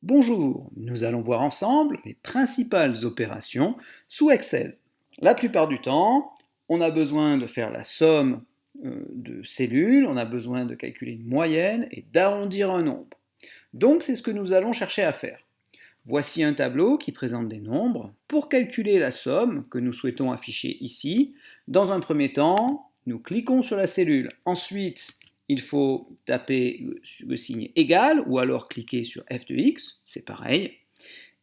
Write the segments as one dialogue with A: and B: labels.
A: Bonjour, nous allons voir ensemble les principales opérations sous Excel. La plupart du temps, on a besoin de faire la somme de cellules, on a besoin de calculer une moyenne et d'arrondir un nombre. Donc c'est ce que nous allons chercher à faire. Voici un tableau qui présente des nombres. Pour calculer la somme que nous souhaitons afficher ici, dans un premier temps, nous cliquons sur la cellule. Ensuite, il faut taper le signe égal ou alors cliquer sur F de X, c'est pareil.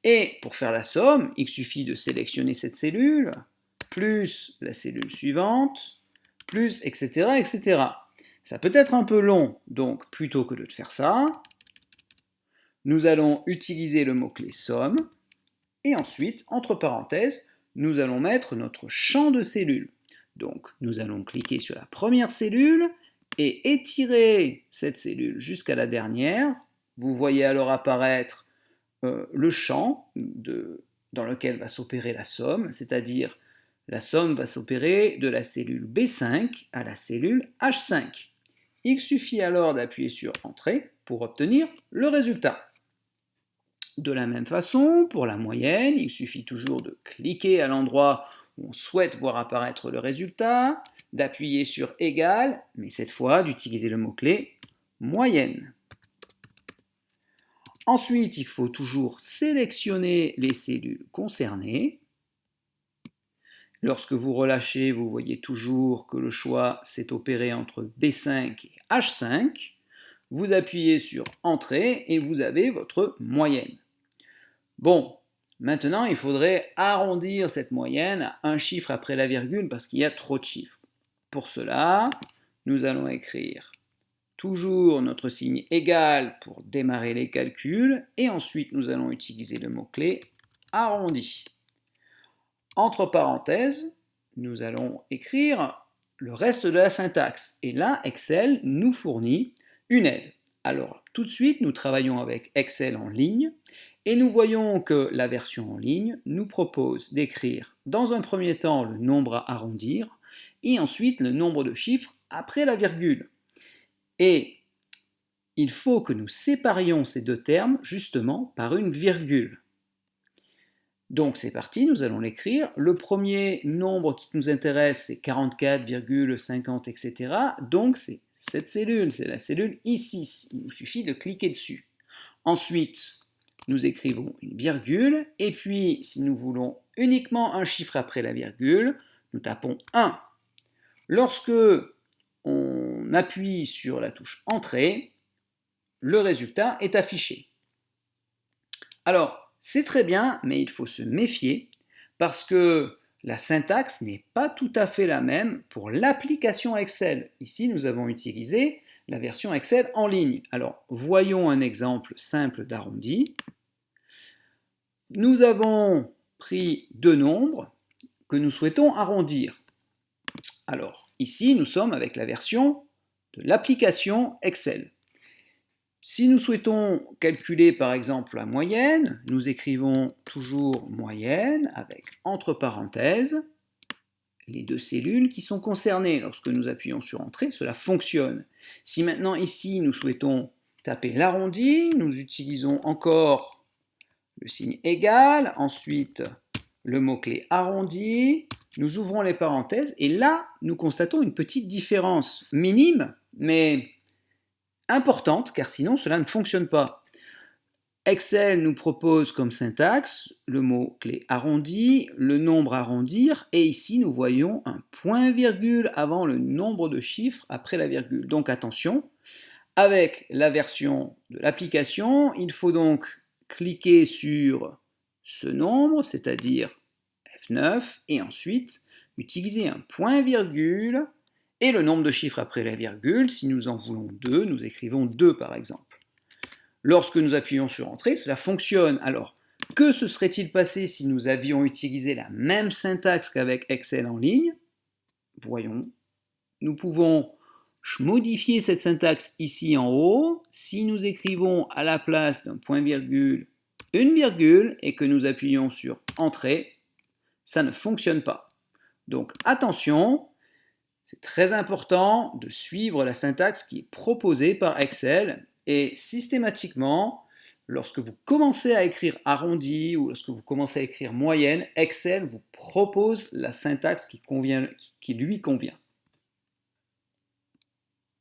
A: Et pour faire la somme, il suffit de sélectionner cette cellule, plus la cellule suivante, plus etc. etc. Ça peut être un peu long, donc plutôt que de faire ça, nous allons utiliser le mot-clé somme, et ensuite, entre parenthèses, nous allons mettre notre champ de cellules. Donc, nous allons cliquer sur la première cellule et étirer cette cellule jusqu'à la dernière. Vous voyez alors apparaître le champ dans lequel va s'opérer la somme, c'est-à-dire la somme va s'opérer de la cellule B5 à la cellule H5. Il suffit alors d'appuyer sur Entrée pour obtenir le résultat. De la même façon, pour la moyenne, il suffit toujours de cliquer à l'endroit où on souhaite voir apparaître le résultat, d'appuyer sur égal, mais cette fois d'utiliser le mot-clé moyenne. Ensuite, il faut toujours sélectionner les cellules concernées. Lorsque vous relâchez, vous voyez toujours que le choix s'est opéré entre B5 et H5. Vous appuyez sur Entrée et vous avez votre moyenne. Bon, maintenant il faudrait arrondir cette moyenne à un chiffre après la virgule parce qu'il y a trop de chiffres. Pour cela, nous allons écrire toujours notre signe égal pour démarrer les calculs et ensuite nous allons utiliser le mot-clé arrondi. Entre parenthèses, nous allons écrire le reste de la syntaxe et là Excel nous fournit une aide. Alors tout de suite nous travaillons avec Excel en ligne et nous voyons que la version en ligne nous propose d'écrire dans un premier temps le nombre à arrondir et ensuite le nombre de chiffres après la virgule. Et il faut que nous séparions ces deux termes justement par une virgule. Donc c'est parti, nous allons l'écrire. Le premier nombre qui nous intéresse, c'est 44,50, etc. Donc c'est cette cellule, c'est la cellule I6. Il nous suffit de cliquer dessus. Ensuite, nous écrivons une virgule, et puis si nous voulons uniquement un chiffre après la virgule, nous tapons 1. Lorsque on appuie sur la touche Entrée, le résultat est affiché. Alors, c'est très bien, mais il faut se méfier parce que la syntaxe n'est pas tout à fait la même pour l'application Excel. Ici, nous avons utilisé la version Excel en ligne. Alors, voyons un exemple simple d'arrondi. Nous avons pris deux nombres que nous souhaitons arrondir. Alors, ici, nous sommes avec la version de l'application Excel. Si nous souhaitons calculer par exemple la moyenne, nous écrivons toujours moyenne avec entre parenthèses les deux cellules qui sont concernées. Lorsque nous appuyons sur Entrée, cela fonctionne. Si maintenant ici nous souhaitons taper l'arrondi, nous utilisons encore le signe égal, ensuite le mot-clé arrondi, nous ouvrons les parenthèses et là nous constatons une petite différence minime, mais importante, car sinon cela ne fonctionne pas. Excel nous propose comme syntaxe le mot-clé arrondi, le nombre arrondir, et ici nous voyons un point-virgule avant le nombre de chiffres après la virgule. Donc attention, avec la version de l'application, il faut donc cliquer sur ce nombre, c'est-à-dire F9, et ensuite utiliser un point-virgule et le nombre de chiffres après la virgule. Si nous en voulons 2, nous écrivons 2 par exemple. Lorsque nous appuyons sur Entrée, cela fonctionne. Alors, que se serait-il passé si nous avions utilisé la même syntaxe qu'avec Excel en ligne? Voyons. Nous pouvons modifier cette syntaxe ici en haut. Si nous écrivons à la place d'un point-virgule une virgule et que nous appuyons sur Entrée, ça ne fonctionne pas. Donc attention, c'est très important de suivre la syntaxe qui est proposée par Excel et systématiquement, lorsque vous commencez à écrire arrondi ou lorsque vous commencez à écrire moyenne, Excel vous propose la syntaxe qui lui convient.